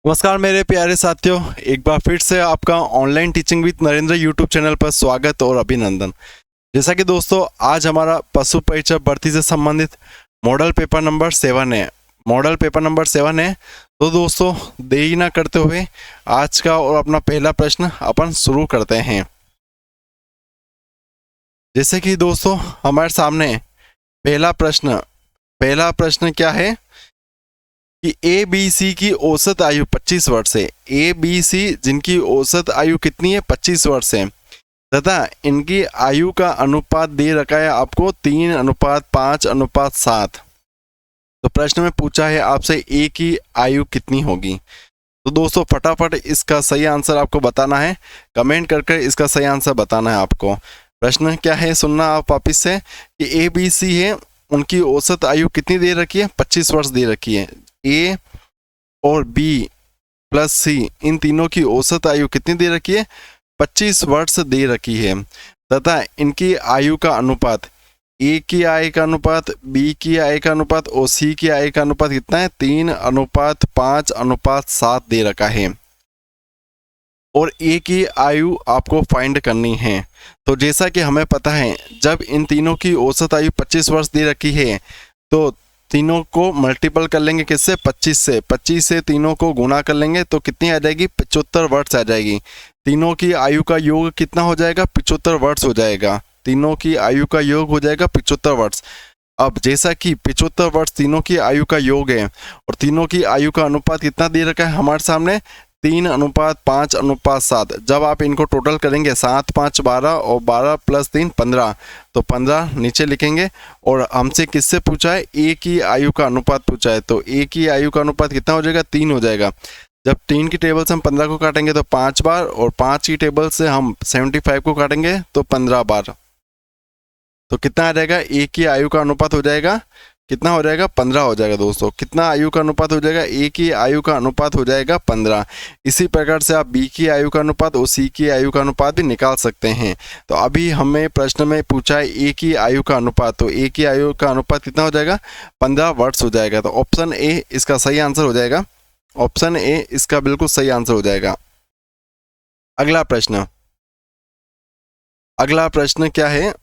नमस्कार मेरे प्यारे साथियों, एक बार फिर से आपका online teaching with Narendra YouTube channel पर स्वागत और अभिनंदन। जैसा कि दोस्तों आज हमारा पशु परिचय भर्ती से संबंधित मॉडल पेपर नंबर 7 है। मॉडल पेपर नंबर 7 है। तो दोस्तों देरी ना करते हुए आज का और अपना पहला प्रश्न अपन शुरू करते हैं। जैसे कि दोस्तों हमारे सामने पहला प्रश्न क्या है कि ए बी सी की औसत आयु 25 वर्ष है। ए बी सी जिनकी औसत आयु कितनी है, 25 वर्ष है, तथा इनकी आयु का अनुपात दे रखा है आपको 3:5:7। तो प्रश्न में पूछा है आपसे ए की आयु कितनी होगी। तो दोस्तों फटाफट इसका सही आंसर आपको बताना है, कमेंट करके इसका सही आंसर बताना है आपको। प्रश्न क्या है सुनना आप वापिस से कि ए बी सी है, उनकी औसत आयु कितनी दे रखी है, 25 वर्ष दे रखी है। ए और बी प्लस सी इन तीनों की औसत आयु कितनी दे रखी है, 25 वर्ष दे रखी है, तथा इनकी आयु का अनुपात ए की आय का अनुपात, बी की आय का अनुपात और सी की आय का अनुपात कितना है, 3:5:7 दे रखा है। और ए की आयु आपको फाइंड करनी है। तो जैसा कि हमें पता है जब इन तीनों की औसत आयु 25 वर्ष दे रखी है तो तीनों को मल्टीपल कर लेंगे किससे, 25 से तीनों को गुणा कर लेंगे तो कितनी आ जाएगी, 75 वर्ष आ जाएगी। तीनों की आयु का योग कितना हो जाएगा, 75 वर्ष हो जाएगा। तीनों की आयु का योग हो जाएगा 75 वर्ष। अब जैसा कि 75 वर्ष तीनों की आयु का योग है और तीनों की आयु का अनुपात कितना दे रखा है हमारे सामने, 3:5:7। जब आप इनको टोटल करेंगे 7 5 12 और 12 + 3 15, तो 15 नीचे लिखेंगे। और हमसे किससे पूछा है, ए की आयु का अनुपात पूछा है, तो ए की आयु का अनुपात कितना हो जाएगा, 3 हो जाएगा। जब 3 की टेबल से हम 15 को काटेंगे तो 5 बार, और 5 की टेबल से हम 75 को काटेंगे तो 15 बार। तो कितना आ जाएगा, ए की आयु का अनुपात हो जाएगा कितना हो जाएगा, 15 हो जाएगा। दोस्तों कितना आयु का अनुपात हो जाएगा, ए की आयु का अनुपात हो जाएगा 15। इसी प्रकार से आप बी की आयु का अनुपात और सी की आयु का अनुपात भी निकाल सकते हैं। तो अभी हमें प्रश्न में पूछा है ए की आयु का अनुपात, तो ए की आयु का अनुपात कितना हो जाएगा, 15 वर्ष हो जाएगा। तो ऑप्शन ए इसका सही आंसर हो जाएगा। ऑप्शन ए इसका बिल्कुल सही आंसर हो जाएगा। अगला प्रश्न क्या है,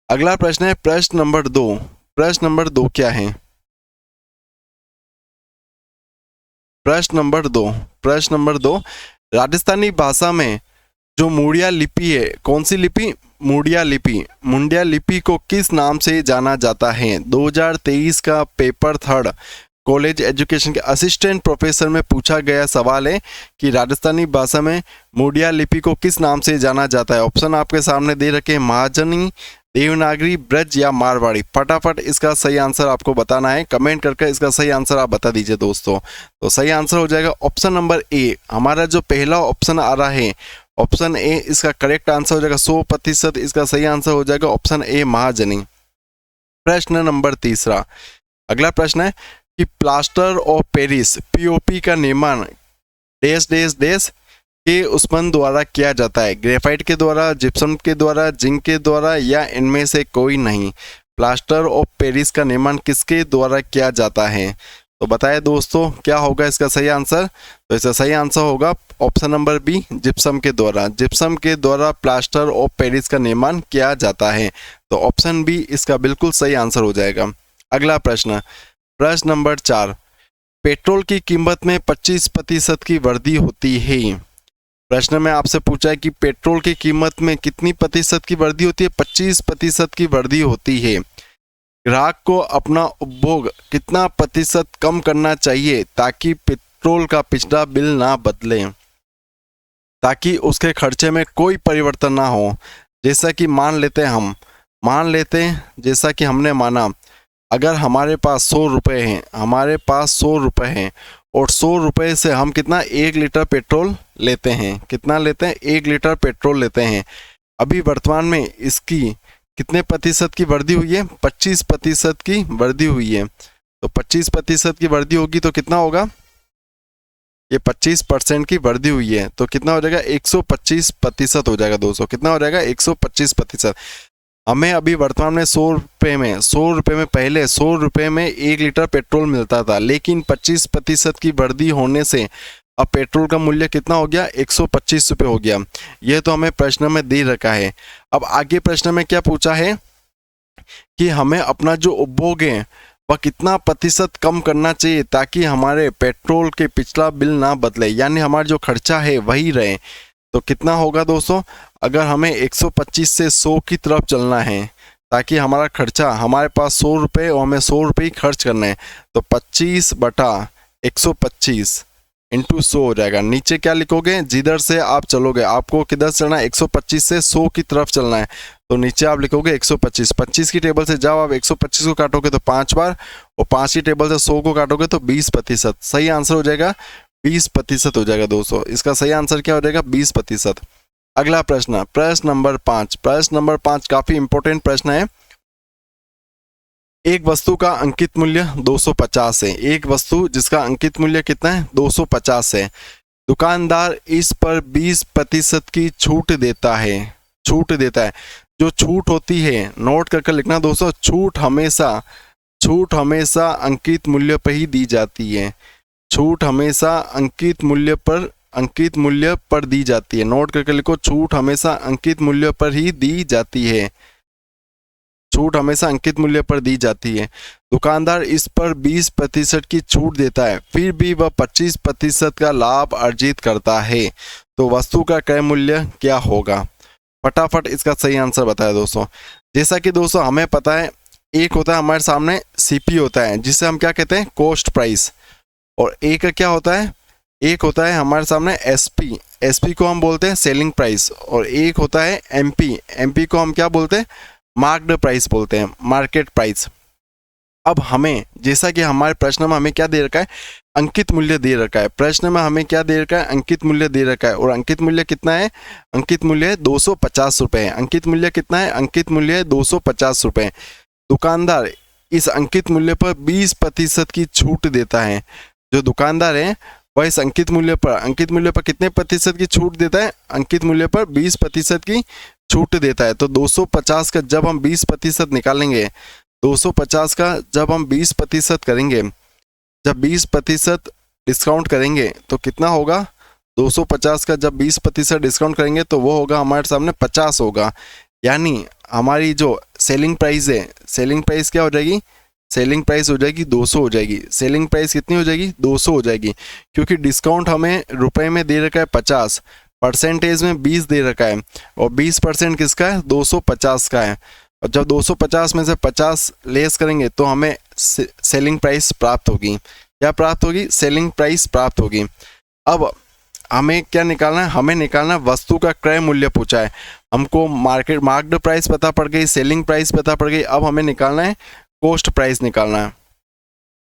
अगला प्रश्न है प्रश्न नंबर 2। प्रश्न नंबर 2 क्या है, प्रश्न नंबर 2 राजस्थानी भाषा में जो मुंडिया लिपि है, कौन सी लिपि, मुंडिया लिपि को किस नाम से जाना जाता है। 2023 का पेपर 3 कॉलेज एजुकेशन के असिस्टेंट प्रोफेसर में पूछा गया सवाल है कि राजस्थानी भाषा में मुंडिया लिपि को किस नाम से जाना जाता है। ऑप्शन आपके सामने दे रखे हैं, महाजनी, देवनागरी, ब्रज या मारवाड़ी। फटाफट इसका सही आंसर आपको बताना है, कमेंट करके इसका सही आंसर आप बता दीजिए दोस्तों। तो सही आंसर हो जाएगा ऑप्शन नंबर ए। हमारा जो पहला ऑप्शन आ रहा है, ऑप्शन ए इसका करेक्ट आंसर हो जाएगा, 100% इसका सही आंसर हो जाएगा ऑप्शन ए, महाजनी। प्रश्न नंबर 3, अगला प्रश्न है कि प्लास्टर ऑफ पेरिस पीओपी का निर्माण डैश डैश डैश के उत्पादन द्वारा किया जाता है, ग्रेफाइट के द्वारा, जिप्सम के द्वारा, जिंक के द्वारा या इनमें से कोई नहीं। प्लास्टर ऑफ पेरिस का निर्माण किसके द्वारा किया जाता है। तो बताए दोस्तों क्या होगा इसका सही आंसर। तो इसका सही आंसर होगा ऑप्शन नंबर बी, जिप्सम के द्वारा। जिप्सम के द्वारा प्लास्टर ऑफ पेरिस का निर्माण किया जाता है। तो ऑप्शन बी इसका बिल्कुल सही आंसर हो जाएगा। अगला प्रश्न नंबर 4, पेट्रोल की कीमत में 25% की वृद्धि होती है। प्रश्न में आपसे पूछा है कि पेट्रोल की कीमत में कितनी प्रतिशत की वृद्धि होती है, 25% की वृद्धि होती है। ग्राहक को अपना उपभोग कितना प्रतिशत कम करना चाहिए ताकि पेट्रोल का पिछला बिल ना बदले, ताकि उसके खर्चे में कोई परिवर्तन ना हो। जैसा कि मान लेते हैं जैसा कि हमने माना, अगर हमारे पास 100 रुपये हैं, और 100 रुपये से हम कितना 1 लीटर पेट्रोल लेते हैं, कितना लेते हैं, 1 लीटर पेट्रोल लेते हैं। अभी वर्तमान में इसकी कितने प्रतिशत की वृद्धि हुई है, 25% की वृद्धि हुई है। तो 25% की वृद्धि होगी तो कितना होगा, ये 25% की वृद्धि हुई है तो कितना हो जाएगा, 125% हो जाएगा दोस्तों। कितना हो जाएगा, 125%। हमें अभी वर्तमान में 100 रुपये में पहले 100 रुपये में 1 लीटर पेट्रोल मिलता था, लेकिन 25% की वृद्धि होने से अब पेट्रोल का मूल्य कितना हो गया, 125 रुपये हो गया। यह तो हमें प्रश्न में दे रखा है। अब आगे प्रश्न में क्या पूछा है कि हमें अपना जो उपभोग है वह कितना प्रतिशत कम करना चाहिए ताकि हमारे पेट्रोल के पिछला बिल ना बदले, यानी हमारा जो खर्चा है वही रहे। तो कितना होगा दोस्तों, अगर हमें 125 से 100 की तरफ चलना है ताकि हमारा खर्चा, हमारे पास 100 रुपये और हमें 100 रुपये ही खर्च करना है, तो 25/125 इंटू 100 हो जाएगा। नीचे क्या लिखोगे, जिधर से आप चलोगे, आपको किधर चलना है, 125 से 100 की तरफ चलना है, तो नीचे आप लिखोगे 125। 25 की टेबल से जाओ, आप 125 को काटोगे तो 5 बार, और 5 की टेबल से 100 को काटोगे तो 20%। सही आंसर हो जाएगा 20% हो जाएगा दोस्तों। इसका सही आंसर क्या हो जाएगा, 20%। अगला प्रश्न, प्रश्न नंबर 5। प्रश्न नंबर 5 काफी इंपॉर्टेंट प्रश्न है। एक वस्तु का अंकित मूल्य 250 है। एक वस्तु जिसका अंकित मूल्य कितना है, 250 है। दुकानदार इस पर 20% की छूट देता है। छूट देता है, जो छूट होती है नोट करके लिखना दोस्तों, छूट हमेशा अंकित मूल्य पर ही दी जाती है। छूट हमेशा अंकित मूल्य पर दी जाती है। नोट करके लिखो, छूट हमेशा अंकित मूल्य पर ही दी जाती है। छूट हमेशा अंकित मूल्य पर दी जाती है। दुकानदार इस पर 20% की छूट देता है, फिर भी वह 25% का लाभ अर्जित करता है, तो वस्तु का क्रय मूल्य क्या होगा। फटाफट इसका सही आंसर बताया दोस्तों। जैसा कि दोस्तों हमें पता है, एक होता है हमारे सामने सीपी होता है, जिसे हम क्या कहते हैं, कॉस्ट प्राइस, और एक क्या होता है, एक होता है हमारे सामने एसपी। एसपी को हम बोलते हैं सेलिंग प्राइस, और एक होता है एमपी। एमपी को हम क्या बोलते हैं, मार्क्ड प्राइस बोलते हैं, मार्केट प्राइस। अब हमें, जैसा कि हमारे प्रश्न में हमें क्या दे रखा है, अंकित मूल्य दे रखा है। प्रश्न में हमें क्या दे रखा है, अंकित मूल्य दे रखा है, और अंकित मूल्य कितना है, अंकित मूल्य 250 रुपये है। अंकित मूल्य कितना है, अंकित मूल्य 250 रुपये। दुकानदार इस अंकित मूल्य पर 20% की छूट देता है। जो दुकानदार है वह इस अंकित मूल्य पर कितने प्रतिशत की छूट देता है, अंकित मूल्य पर 20% की छूट देता है। तो 250 का जब हम 20% निकालेंगे, 250 का जब हम 20% करेंगे, जब 20% डिस्काउंट करेंगे तो कितना होगा, 250 का जब 20% डिस्काउंट करेंगे तो वो होगा हमारे सामने 50 होगा। यानी हमारी जो सेलिंग प्राइस है, सेलिंग प्राइस क्या हो जाएगी, सेलिंग प्राइस हो जाएगी 200 हो जाएगी। सेलिंग प्राइस कितनी हो जाएगी, 200 हो जाएगी, क्योंकि डिस्काउंट हमें रुपए में दे रखा है 50, परसेंटेज में 20 दे रखा है, और 20% किसका है, 250 का है। और जब 250 में से 50 लेस करेंगे तो हमें सेलिंग प्राइस प्राप्त होगी। क्या प्राप्त होगी, सेलिंग प्राइस प्राप्त होगी। अब हमें क्या निकालना है, हमें निकालना है वस्तु का क्रय मूल्य पूछा है हमको। मार्क्ड प्राइस पता पड़ गई, सेलिंग प्राइस पता पड़ गई, अब हमें निकालना है कॉस्ट प्राइस निकालना है।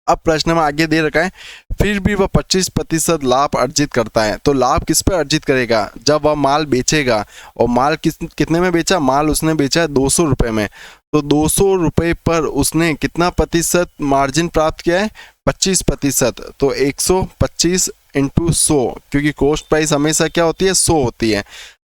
अब प्रश्न में आगे दे रखा है, फिर भी वह 25% लाभ अर्जित करता है। तो लाभ किस पे अर्जित करेगा, जब वह माल बेचेगा। और माल कितने में बेचा, माल उसने बेचा है 200 रुपये में, तो 200 रुपये पर उसने कितना प्रतिशत मार्जिन प्राप्त किया है, 25%। तो 125 इंटू 100, क्योंकि कॉस्ट प्राइस हमेशा क्या होती है, 100 होती है।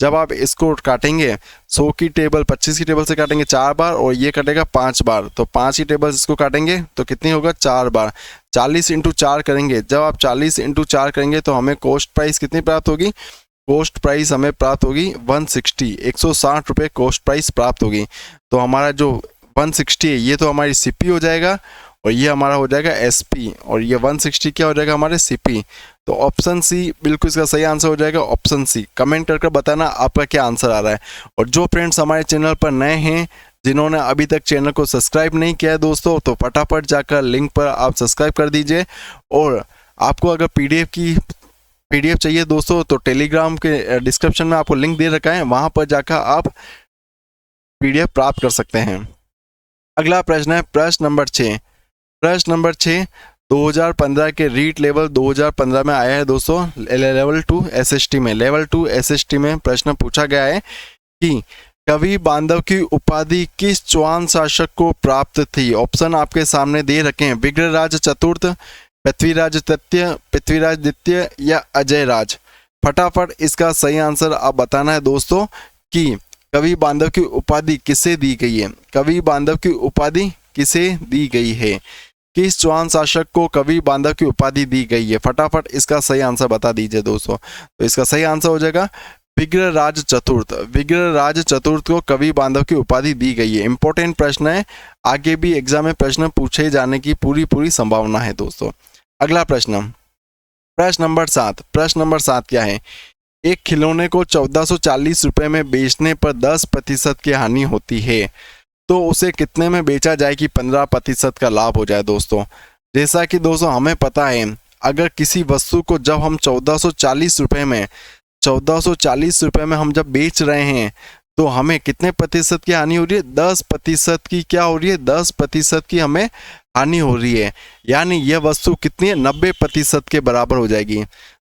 जब आप इसको काटेंगे 100 की टेबल 25 की टेबल से काटेंगे 4 बार, और ये कटेगा 5 बार, तो 5 की टेबल इसको काटेंगे तो कितनी होगा, 4 बार। 40 इंटू 4 करेंगे, जब आप 40 इंटू 4 करेंगे तो हमें कॉस्ट प्राइस कितनी प्राप्त होगी, कॉस्ट प्राइस हमें प्राप्त होगी 160 रुपये कॉस्ट प्राइस प्राप्त होगी। तो हमारा जो 160 है ये तो हमारी सीपी हो जाएगा, और ये हमारा हो जाएगा एसपी, और ये 160 क्या हो जाएगा, हमारे सीपी। तो ऑप्शन सी बिल्कुल इसका सही आंसर हो जाएगा, ऑप्शन सी। कमेंट करके बताना आपका क्या आंसर आ रहा है। और जो फ्रेंड्स हमारे चैनल पर नए हैं, जिन्होंने अभी तक चैनल को सब्सक्राइब नहीं किया है दोस्तों, तो फटाफट जाकर लिंक पर आप सब्सक्राइब कर दीजिए। और आपको अगर पीडीएफ चाहिए दोस्तों, तो टेलीग्राम के डिस्क्रिप्शन में आपको लिंक दे रखा है, वहाँ पर जाकर आप पीडीएफ प्राप्त कर सकते हैं। अगला प्रश्न है प्रश्न नंबर 6। प्रश्न नंबर 6 2015 के रीट लेवल 2015 में आया है दोस्तों, लेवल 2 एसएसटी में। लेवल 2 एसएसटी में प्रश्न पूछा गया है कि कवि बांधव की उपाधि किस चौहान शासक को प्राप्त थी। ऑप्शन आपके सामने दे रखे हैं, विग्रहराज चतुर्थ, पृथ्वीराज तृतीय, पृथ्वीराज द्वितीय या अजय राज। फटाफट इसका सही आंसर आप बताना है दोस्तों कि कवि बांधव की उपाधि किसे दी गई है? कवि बांधव की उपाधि किसे दी गई है? किस चौहान शासक को कवि बांधव की उपाधि दी गई है? फटाफट इसका सही आंसर बता दीजिए दोस्तों। तो इसका सही आंसर हो जाएगा विग्रहराज चतुर्थ। विग्रहराज चतुर्थ को कवि बांधव की उपाधि दी गई है। इंपॉर्टेंट प्रश्न है, आगे भी एग्जाम में प्रश्न पूछे जाने की पूरी संभावना है दोस्तों। अगला प्रश्न, प्रश्न नंबर 7। प्रश्न नंबर 7 क्या है? एक खिलौने को 1440 रुपए में बेचने पर 10% की हानि होती है, तो उसे कितने में बेचा जाए कि 15% का लाभ हो जाए दोस्तों? जैसा कि दोस्तों हमें पता है, अगर किसी वस्तु को जब हम 1440 रुपए में 1440 रुपए में हम जब बेच रहे हैं, तो हमें कितने प्रतिशत की हानि हो रही है? 10% की क्या हो रही है? 10% की हमें हानि हो रही है। यानी यह वस्तु कितनी है? 90% के बराबर हो जाएगी।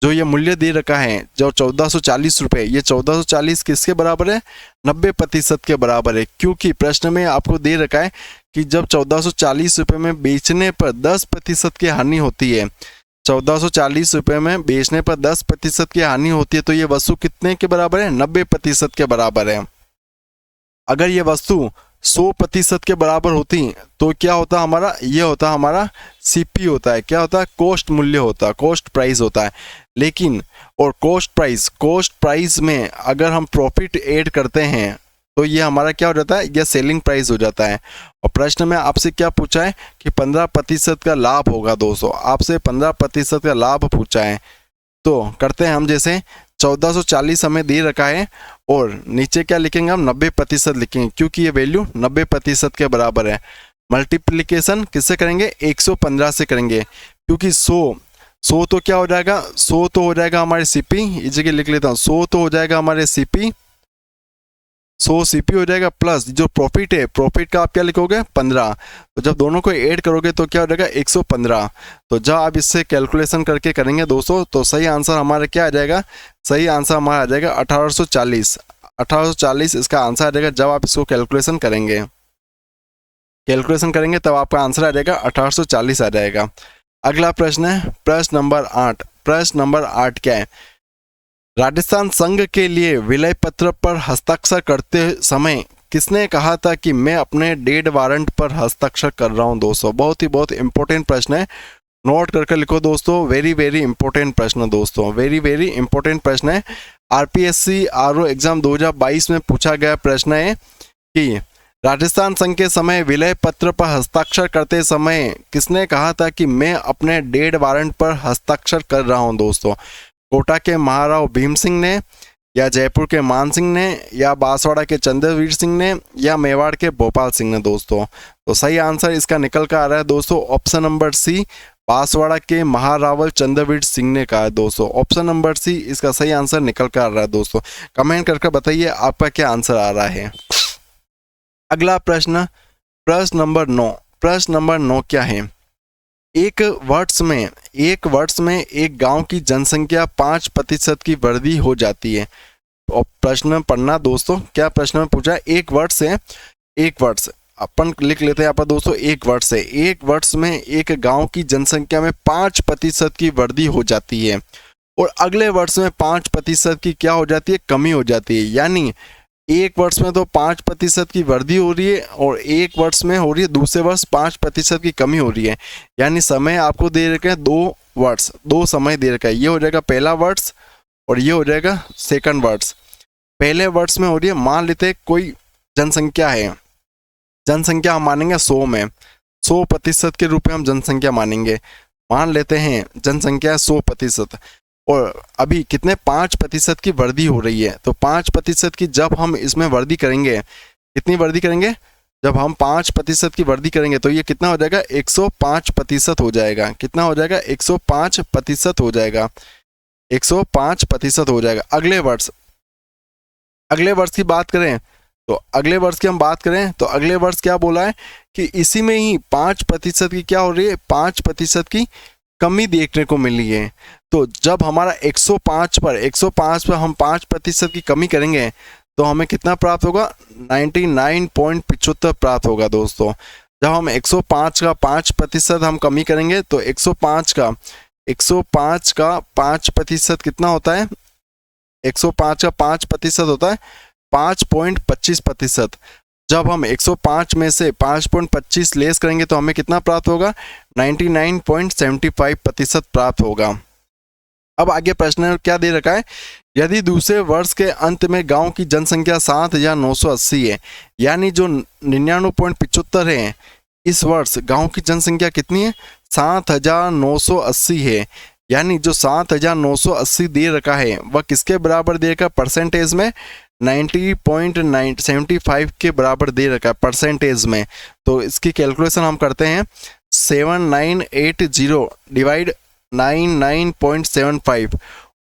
जो ये मूल्य दे रखा है जो 1440 रुपए, ये 1440 किसके बराबर है? 90% के बराबर है। क्योंकि प्रश्न में आपको दे रखा है कि जब 1440 रुपए में बेचने पर 10% की हानि होती है, 1440 रुपए में बेचने पर 10% की हानि होती है, तो ये वस्तु कितने के बराबर है? 90% के बराबर है। अगर ये वस्तु 100% के बराबर होती तो क्या होता हमारा? ये होता हमारा सीपी होता है। क्या होता है? कॉस्ट मूल्य होता है, कॉस्ट प्राइस होता है। लेकिन और कॉस्ट प्राइस में अगर हम प्रॉफिट ऐड करते हैं तो ये हमारा क्या हो जाता है? ये सेलिंग प्राइस हो जाता है। और प्रश्न में आपसे क्या पूछा है कि 15% का लाभ होगा दोस्तों, आपसे 15% का लाभ पूछा है। तो करते हैं हम, जैसे 1440 हमें दे रखा है और नीचे क्या लिखेंगे हम? 90% लिखेंगे, क्योंकि ये वैल्यू 90% के बराबर है। मल्टीप्लिकेशन किससे करेंगे? 115 से करेंगे, क्योंकि 100 तो क्या हो जाएगा? 100 तो हो जाएगा हमारे सीपी, इस जगह लिख लेता हूँ, 100 तो हो जाएगा हमारे सीपी, 100 सीपी हो जाएगा, प्लस जो प्रॉफिट है, प्रॉफिट का आप क्या लिखोगे? 15। तो जब दोनों को ऐड करोगे तो क्या हो जाएगा? 115। तो जब आप इससे कैलकुलेशन करके करेंगे दोस्तों, तो सही आंसर हमारा क्या आ जाएगा? सही आंसर हमारा आ जाएगा 1840। 1840 इसका आंसर आ जाएगा जब आप इसको कैलकुलेशन करेंगे तब आपका आंसर आ जाएगा 1840 आ जाएगा। अगला प्रश्न है प्रश्न नंबर 8। प्रश्न नंबर 8 क्या है? राजस्थान संघ के लिए विलय पत्र पर हस्ताक्षर करते समय किसने कहा था कि मैं अपने डेड वारंट पर हस्ताक्षर कर रहा हूं दोस्तों? बहुत इंपॉर्टेंट प्रश्न है, नोट करके लिखो दोस्तों। वेरी इंपॉर्टेंट प्रश्न दोस्तों, वेरी इंपॉर्टेंट प्रश्न है। आरपीएससी आरओ एग्जाम 2022 में पूछा गया प्रश्न है कि राजस्थान संघ के समय विलय पत्र पर हस्ताक्षर करते समय किसने कहा था कि मैं अपने डेड वारंट पर हस्ताक्षर कर रहा हूं दोस्तों? कोटा के महाराव भीम सिंह ने, या जयपुर के मान सिंह ने, या बांसवाड़ा के चंद्रवीर सिंह ने, या मेवाड़ के भोपाल सिंह ने दोस्तों? तो सही आंसर इसका निकल कर आ रहा है दोस्तों ऑप्शन नंबर सी, बांसवाड़ा के महारावल चंद्रवीर सिंह ने कहा है दोस्तों। ऑप्शन नंबर सी इसका सही आंसर निकल कर आ रहा है दोस्तों। कमेंट करके बताइए आपका क्या आंसर आ रहा है। अगला प्रश्न, प्रश्न नंबर 9। प्रश्न नंबर 9 क्या है? एक वर्ष में एक गांव की जनसंख्या 5% की वृद्धि हो जाती है। और प्रश्न पढ़ना दोस्तों, क्या प्रश्न में पूछा है? एक वर्ष अपन लिख लेते हैं यहाँ पर दोस्तों। एक वर्ष में एक गांव की जनसंख्या में 5% की वृद्धि हो जाती है, और अगले वर्ष में 5% की क्या हो जाती है? कमी हो जाती है। यानी एक वर्ष में तो 5% की वृद्धि हो रही है, और एक वर्ष में हो रही है, दूसरे वर्ष 5% की कमी हो रही है। यानी समय आपको दे रखे हैं 2 वर्ष, 2 समय दे रखा है। ये हो जाएगा पहला वर्ष और ये हो जाएगा सेकंड वर्ष। पहले वर्ष में हो रही है, मान लेते हैं कोई जनसंख्या है, जनसंख्या हम मानेंगे 100 में, 100% के रूप में हम जनसंख्या मानेंगे। मान लेते हैं जनसंख्या 100%, और अभी कितने 5% की वृद्धि हो रही है। तो 5% की जब हम इसमें वृद्धि करेंगे, कितनी वृद्धि करेंगे? जब हम 5% की वृद्धि करेंगे तो ये कितना हो जाएगा? 105% हो जाएगा। कितना हो जाएगा? 105% हो जाएगा। 105% हो जाएगा। अगले वर्ष की बात करें तो अगले वर्ष की हम बात करें तो अगले वर्ष क्या बोला है कि इसी में ही 5% की क्या हो रही है? 5% की कमी देखने को मिली है। तो जब हमारा 105 पर हम 5% की कमी करेंगे तो हमें कितना प्राप्त होगा? 99.75 प्राप्त होगा दोस्तों। जब हम 105 का 5% हम कमी करेंगे तो 105 का 5% कितना होता है? 105 का 5% होता है 5.25%। जब हम 105 में से 5.25 लेस करेंगे तो हमें कितना प्राप्त होगा? 99.75% प्राप्त होगा। अब आगे प्रश्न क्या दे रखा है? यदि दूसरे वर्ष के अंत में गांव की जनसंख्या 7,980 है, यानी जो 99.75 है, इस वर्ष गांव की जनसंख्या कितनी है? 7,980 है। यानी जो 7,980 दे रखा है वह किसके बराबर दे रखा है परसेंटेज में? 90.75 के बराबर दे रखा है परसेंटेज में। तो इसकी कैलकुलेशन हम करते हैं, 7980 डिवाइड 99.75।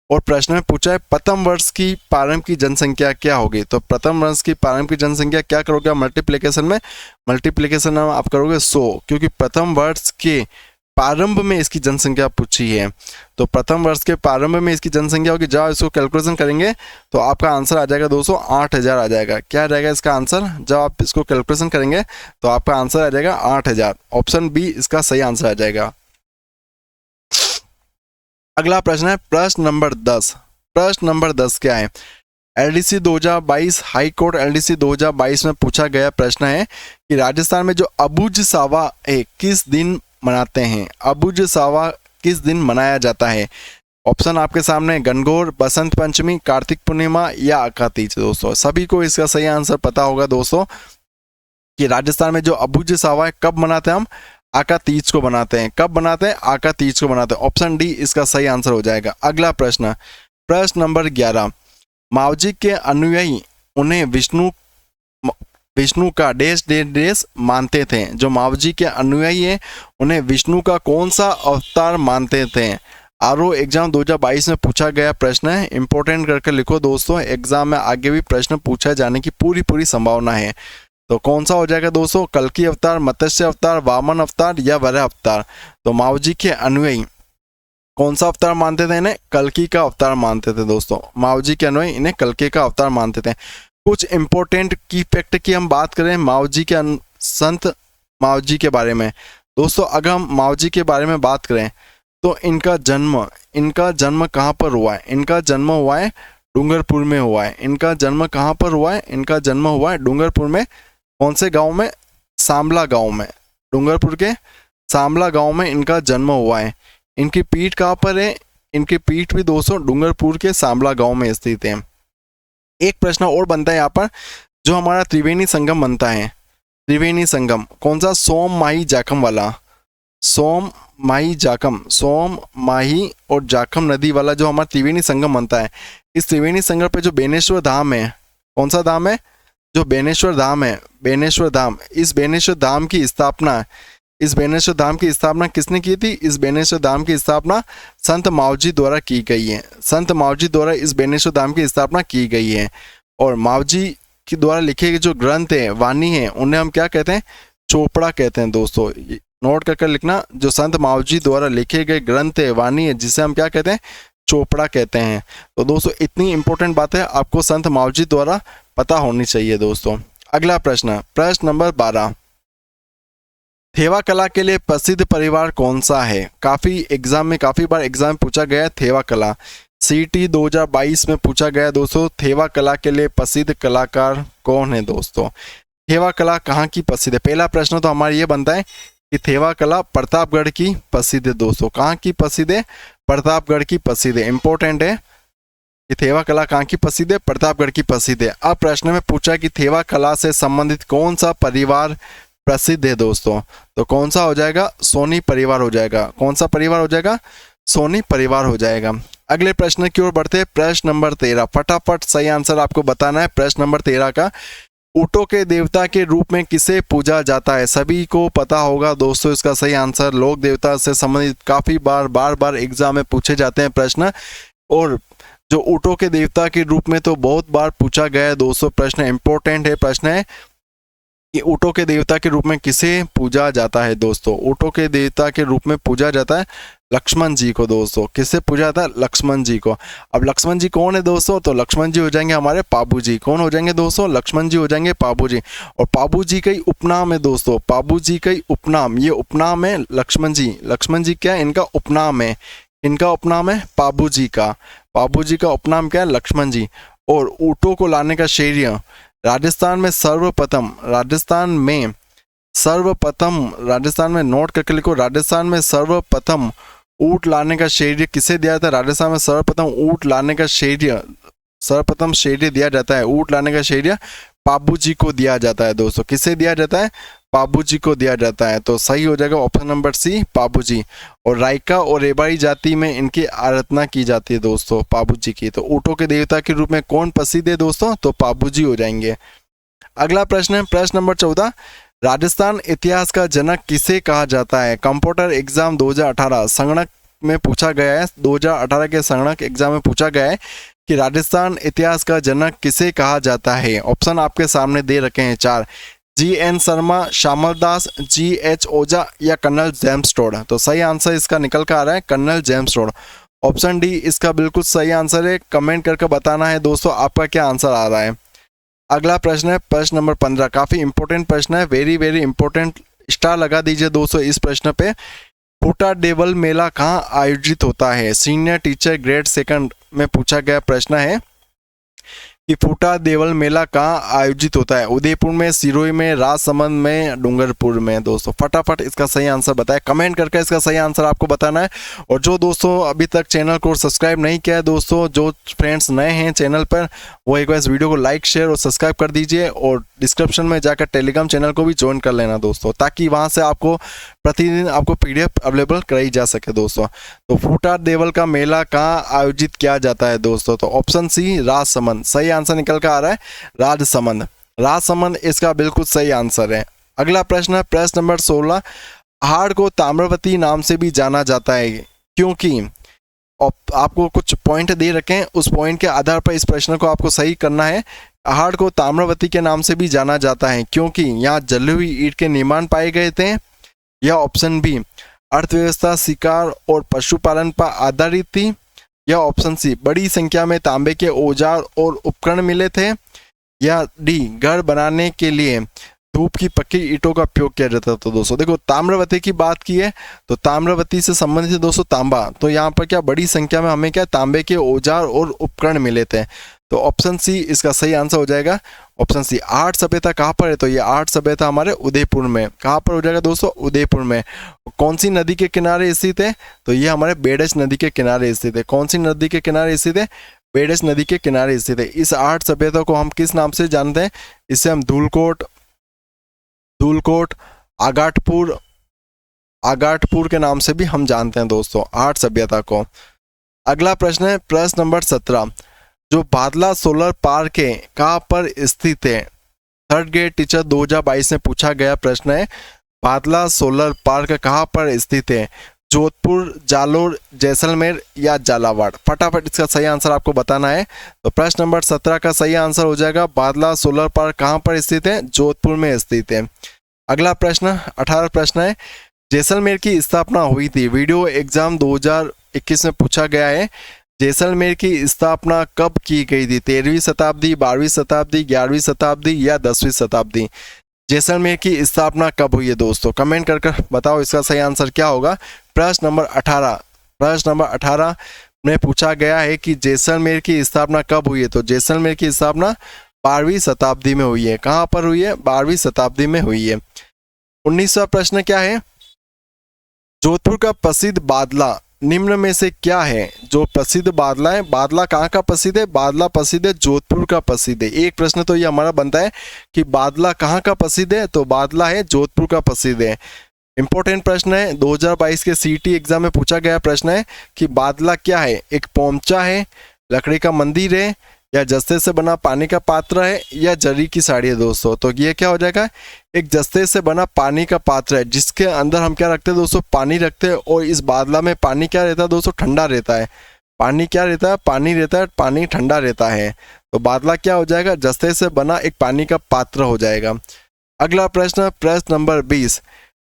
और प्रश्न में पूछा है प्रथम वर्ष की प्रारंभ की जनसंख्या क्या होगी? तो प्रथम वर्ष की प्रारंभ की जनसंख्या क्या करोगे? मल्टीप्लिकेशन में आप करोगे 100, क्योंकि प्रथम वर्ष के प्रारंभ में इसकी जनसंख्या पूछी है। तो प्रथम वर्ष के प्रारंभ में इसकी जनसंख्या होगी, जब इसको कैलकुलेशन करेंगे तो आपका आंसर आ जाएगा दोस्तों 8,000 आ जाएगा। क्या आ जाएगा इसका आंसर? जब आप इसको कैलकुलेशन करेंगे तो आपका आंसर आ जाएगा 8,000। ऑप्शन बी इसका सही आंसर आ जाएगा। अगला प्रश्न है प्रश्न नंबर 10। प्रश्न नंबर 10 क्या है? एलडीसी 2022 हाई कोर्ट एलडीसी 2022 में पूछा गया प्रश्न है कि राजस्थान में जो अबुझ सावा है किस दिन मनाते हैं? अबुझ सावा किस दिन मनाया जाता है? ऑप्शन आपके सामने, गणगौर, बसंत पंचमी, कार्तिक पूर्णिमा या आकातीज। दोस्तों सभी को इसका सही आंसर पता होगा दोस्तों कि राजस्थान में जो अबुझ सावा है कब मनाते हैं हम? आकातीज को बनाते हैं। कब बनाते हैं? आकातीज को बनाते हैं। ऑप्शन डी इसका सही आंसर हो जाएगा। अगला प्रश्न, प्रश्न नंबर 11। मावजी के अनुयायी उन्हें विष्णु का डैश मानते थे। जो मावजी के अनुयायी हैं उन्हें विष्णु का कौन सा अवतार मानते थे? आरओ एग्जाम 2022 में पूछा गया प्रश्न है, इंपॉर्टेंट करके लिखो दोस्तों, एग्जाम में आगे भी प्रश्न पूछा जाने की पूरी संभावना है। तो कौन सा हो जाएगा दोस्तों? कल्कि अवतार, मत्स्य अवतार, वामन अवतार या वराह अवतार? तो मावजी के अनुयायी कौन सा अवतार मानते थे? इन्हें कल्कि का अवतार मानते थे दोस्तों। मावजी के अनुयायी इन्हें कल्कि का अवतार मानते थे। कुछ इंपॉर्टेंट की फैक्ट की हम बात करें मावजी के संत मावजी के बारे में दोस्तों, अगर हम मावजी के बारे में बात करें तो इनका जन्म कहाँ पर हुआ है? इनका जन्म हुआ है डूंगरपुर में हुआ है। इनका जन्म कहाँ पर हुआ है? इनका जन्म हुआ है डूंगरपुर में। कौन से गांव में? सांबला गांव में। डूंगरपुर के सांबला गांव में इनका जन्म हुआ है। इनकी पीठ कहाँ पर है? इनकी पीठ भी दोस्तों डूंगरपुर के सांबला गांव में स्थित है। एक प्रश्न और बनता है यहाँ पर, जो हमारा त्रिवेणी संगम बनता है, त्रिवेणी संगम कौन सा? सोम माही जाखम वाला। सोम माही और जाखम नदी वाला जो हमारा त्रिवेणी संगम बनता है, इस त्रिवेणी संगम पे जो बेनेश्वर धाम है, कौन सा धाम है? जो बेनेश्वर धाम है, बेनेश्वर धाम। इस बेनेश्वर धाम की स्थापना किसने की थी? इस बेनेश्वर धाम की स्थापना संत मावजी द्वारा की गई है। संत मावजी द्वारा इस बेनेश्वर धाम की स्थापना की गई है। और मावजी के द्वारा लिखे गए जो ग्रंथ है, वाणी है, उन्हें हम क्या कहते हैं? चोपड़ा कहते हैं दोस्तों। नोट करके लिखना, जो संत मावजी द्वारा लिखे गए ग्रंथ है, वाणी है, जिसे हम क्या कहते हैं? चोपड़ा कहते हैं। तो दोस्तों इतनी इंपॉर्टेंट बात है, आपको संत मावजी द्वारा पता होनी चाहिए दोस्तों। अगला प्रश्न, प्रश्न नंबर 12। थेवा कला के लिए प्रसिद्ध परिवार कौन सा है? काफी बार एग्जाम पूछा गया है थेवा कला। सीटी 2022 में पूछा गया दोस्तों, थेवा कला के लिए प्रसिद्ध कलाकार कौन है दोस्तों? थेवा कला कहाँ की प्रसिद्ध है? पहला प्रश्न तो हमारा ये बनता है कि थेवा कला प्रतापगढ़ की प्रसिद्ध है दोस्तों। कहाँ की प्रसिद्ध है? प्रतापगढ़ की प्रसिद्ध है। इंपॉर्टेंट है कि थेवा कला कहाँ की प्रसिद्ध है? प्रतापगढ़ की प्रसिद्ध है। अब प्रश्न में पूछा कि थेवा कला से संबंधित कौन सा परिवार प्रसिद्ध है दोस्तों? तो कौन सा हो जाएगा? सोनी परिवार हो जाएगा। कौन सा परिवार हो जाएगा? सोनी परिवार हो जाएगा। अगले प्रश्न की ओर बढ़ते हैं, प्रश्न नंबर 13। फटाफट सही आंसर आपको बताना है प्रश्न नंबर 13 का। ऊँटों के देवता के रूप में किसे पूजा जाता है? सभी को पता होगा दोस्तों इसका सही आंसर। लोक देवता से संबंधित काफी बार एग्जाम में पूछे जाते हैं प्रश्न, और जो ऊँटों के देवता के रूप में तो बहुत बार पूछा गया है दोस्तों। प्रश्न इंपॉर्टेंट है, प्रश्न है कि ऊँटों के देवता के रूप में किसे पूजा जाता है दोस्तों? ऊँटों के देवता के रूप में पूजा जाता है लक्ष्मण जी को दोस्तों। किससे पूजा जाता है? लक्ष्मण जी को। अब लक्ष्मण जी कौन है दोस्तों? तो लक्ष्मण जी हो जाएंगे हमारे पाबू जी। कौन हो जाएंगे दोस्तों? लक्ष्मण जी हो जाएंगे पाबू जी। और पाबू जी का ही उपनाम है दोस्तों, पाबू जी का ही उपनाम, ये उपनाम है लक्ष्मण जी। लक्ष्मण जी क्या है? इनका उपनाम है। इनका उपनाम है पाबू जी का। पाबू जी का उपनाम क्या है? लक्ष्मण जी। और ऊँटों को लाने का श्रेय राजस्थान में सर्वप्रथम, राजस्थान में नोट करके लिखो, राजस्थान में सर्वप्रथम ऊँट लाने का श्रेय किसे दिया जाता है? राजस्थान में सर्वप्रथम ऊँट लाने का श्रेय दिया जाता है, ऊँट लाने का श्रेय पाबू जी को दिया जाता है दोस्तों। किसे दिया जाता है? पाबू जी को दिया जाता है। तो सही हो जाएगा ऑप्शन नंबर सी, पाबू जी। और रायका और रेबाड़ी जाति में इनकी आराधना की जाती है दोस्तों, पाबू जी की। तो ऊँटों के देवता के रूप में कौन प्रसिद्ध है दोस्तों? तो पाबू जी हो जाएंगे। अगला प्रश्न है प्रश्न नंबर 14, राजस्थान इतिहास का जनक किसे कहा जाता है? कंप्यूटर एग्जाम 2018 संगणक में पूछा गया है, 2018 के संगणक एग्जाम में पूछा गया है कि राजस्थान इतिहास का जनक किसे कहा जाता है। ऑप्शन आपके सामने दे रखे हैं 4, जी.एन. शर्मा, श्यामल दास, जी.एच. ओझा या कर्नल जेम्स टोड। तो सही आंसर इसका निकल कर आ रहा है Colonel James Tod. Option D इसका बिल्कुल सही आंसर है। कमेंट करके बताना है दोस्तों आपका क्या आंसर आ रहा है। अगला प्रश्न है प्रश्न नंबर 15, काफी इंपॉर्टेंट प्रश्न है, वेरी वेरी इंपॉर्टेंट। स्टार लगा दीजिए दोस्तों इस प्रश्न पे। फूटा देवल मेला कहाँ आयोजित होता है? सीनियर टीचर ग्रेड 2 में पूछा गया प्रश्न है कि फूटा देवल मेला कहाँ आयोजित होता है? उदयपुर में, सिरोही में, राजसमंद में, डूंगरपुर में। दोस्तों फटाफट इसका सही आंसर बताएं, कमेंट करके इसका सही आंसर आपको बताना है। और जो दोस्तों अभी तक चैनल को सब्सक्राइब नहीं किया है दोस्तों, जो फ्रेंड्स नए हैं चैनल पर, वो एक बार इस वीडियो को लाइक शेयर और सब्सक्राइब कर दीजिए। और डिस्क्रिप्शन में जाकर टेलीग्राम चैनल को भी ज्वाइन कर लेना दोस्तों, ताकि वहाँ से आपको प्रतिदिन आपको PDF अवेलेबल कराई जा सके दोस्तों। तो फूटा देवल का मेला कहाँ आयोजित किया जाता है दोस्तों? तो ऑप्शन सी, राजसमंद। सही आंसर निकल कर आ रहा है राजसमंद। राजसमंद इसका बिल्कुल सही आंसर है। अगला प्रश्न है प्रश्न नंबर 16, पहाड़ को ताम्रवती नाम से भी जाना जाता है क्योंकि? आपको कुछ पॉइंट दे रखे हैं, उस पॉइंट के आधार पर इस प्रश्न को आपको सही करना है। पहाड़ को ताम्रवती के नाम से भी जाना जाता है क्योंकि यहाँ जली हुई ईंट के निर्माण पाए गए थे, या ऑप्शन बी अर्थव्यवस्था शिकार और पशुपालन पर आधारित थी, या ऑप्शन सी बड़ी संख्या में तांबे के औजार और उपकरण मिले थे, या डी घर बनाने के लिए धूप की पक्की ईंटों का उपयोग किया जाता था। तो दोस्तों देखो ताम्रवती की बात की है तो ताम्रवती से संबंधित दोस्तों तांबा, तो यहाँ पर क्या बड़ी संख्या में हमें क्या तांबे के औजार और उपकरण मिले थे। तो ऑप्शन सी इसका सही आंसर हो जाएगा। Option C. आर्ट सभ्यता कहाँ पर है? तो ये आर्ट सभ्यता हमारे उदयपुर में। कहाँ पर हो जाएगा दोस्तों? उदयपुर में। कौन सी नदी के किनारे स्थित है? तो ये हमारे बेडस नदी के किनारे स्थित है। कौन सी नदी के किनारे स्थित है? बेडस नदी के किनारे स्थित है। इस आर्ट सभ्यता को हम किस नाम से जानते हैं? इसे हम धूलकोट, आगाटपुर के नाम से भी हम जानते हैं दोस्तों आर्ट सभ्यता को। अगला प्रश्न है प्रश्न नंबर 17, जो बादला सोलर पार्क है कहाँ पर स्थित है? थर्ड ग्रेड टीचर 2022 में पूछा गया प्रश्न है, बादला सोलर पार्क कहाँ पर स्थित है? जोधपुर, जालोर, जैसलमेर या झालावाड़। फटाफट इसका सही आंसर आपको बताना है। तो प्रश्न नंबर 17 का सही आंसर हो जाएगा बादला सोलर पार्क कहाँ पर स्थित है? जोधपुर में स्थित है। अगला प्रश्न 18 प्रश्न है, जैसलमेर की स्थापना हुई थी? वीडियो एग्जाम 2021 में पूछा गया है, जैसलमेर की स्थापना कब की गई थी? 13वीं शताब्दी, 12वीं शताब्दी, 11वीं शताब्दी या 10वीं शताब्दी? जैसलमेर की स्थापना कब हुई है दोस्तों? कमेंट कर बताओ इसका सही आंसर क्या होगा। प्रश्न नंबर 18 में पूछा गया है कि जैसलमेर की स्थापना कब हुई है? तो जैसलमेर की स्थापना 12वीं शताब्दी में हुई है। कहाँ पर हुई है? 12वीं शताब्दी में हुई है। 19वां प्रश्न क्या है, जोधपुर का प्रसिद्ध बादला निम्न में से क्या है? जो प्रसिद्ध बादला है, बादला कहाँ का प्रसिद्ध है? बादला प्रसिद्ध है जोधपुर का प्रसिद्ध है। एक प्रश्न तो ये हमारा बनता है कि बादला कहाँ का प्रसिद्ध है? तो बादला है जोधपुर का प्रसिद्ध है। इंपॉर्टेंट प्रश्न है, 2022 के CET एग्जाम में पूछा गया प्रश्न है कि बादला क्या है? एक पोमचा है, लकड़ी का मंदिर है, या जस्ते से बना पानी का पात्र है, या जरी की साड़ी है दोस्तों। तो ये क्या हो जाएगा? एक जस्ते से बना पानी का पात्र है, जिसके अंदर हम क्या रखते हैं दोस्तों? पानी रखते हैं। और इस बादला में पानी क्या रहता है दोस्तों? ठंडा रहता है। पानी क्या रहता है? पानी रहता है, पानी ठंडा रहता है। तो बादला क्या हो जाएगा? जस्ते से बना एक पानी का पात्र हो जाएगा। अगला प्रश्न प्रश्न नंबर 20,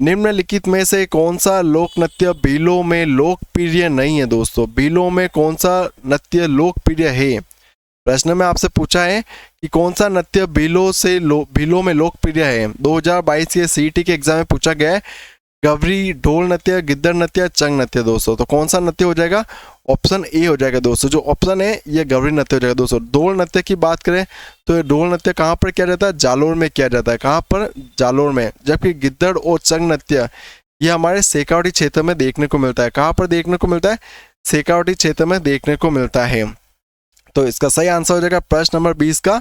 निम्नलिखित में से कौन सा लोक नृत्य भीलों में लोकप्रिय नहीं है दोस्तों? भीलों में कौन सा नृत्य लोकप्रिय है? प्रश्न में आपसे पूछा है कि कौन सा नृत्य भीलों में लोकप्रिय है। 2022 के CET के एग्जाम में पूछा गया है, गवरी, ढोल नृत्य, गिद्दड़ नृत्य, चंग नृत्य दोस्तों। तो कौन सा नृत्य हो जाएगा? ऑप्शन ए हो जाएगा दोस्तों। जो ऑप्शन है ये गवरी नृत्य हो जाएगा दोस्तों। ढोल नृत्य की बात करें तो ये ढोल नृत्य कहाँ पर किया जाता है? जालोर में किया जाता है। कहाँ पर? जालोर में। जबकि गिद्दड़ और चंग नृत्य ये हमारे शेखावाटी क्षेत्र में देखने को मिलता है। कहाँ पर देखने को मिलता है? शेखावाटी क्षेत्र में देखने को मिलता है। तो इसका सही आंसर हो जाएगा प्रश्न नंबर 20 का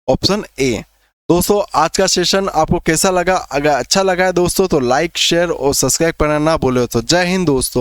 ऑप्शन ए। दोस्तों आज का सेशन आपको कैसा लगा? अगर अच्छा लगा है दोस्तों तो लाइक, शेयर और सब्सक्राइब करना ना भूले। तो जय हिंद दोस्तों।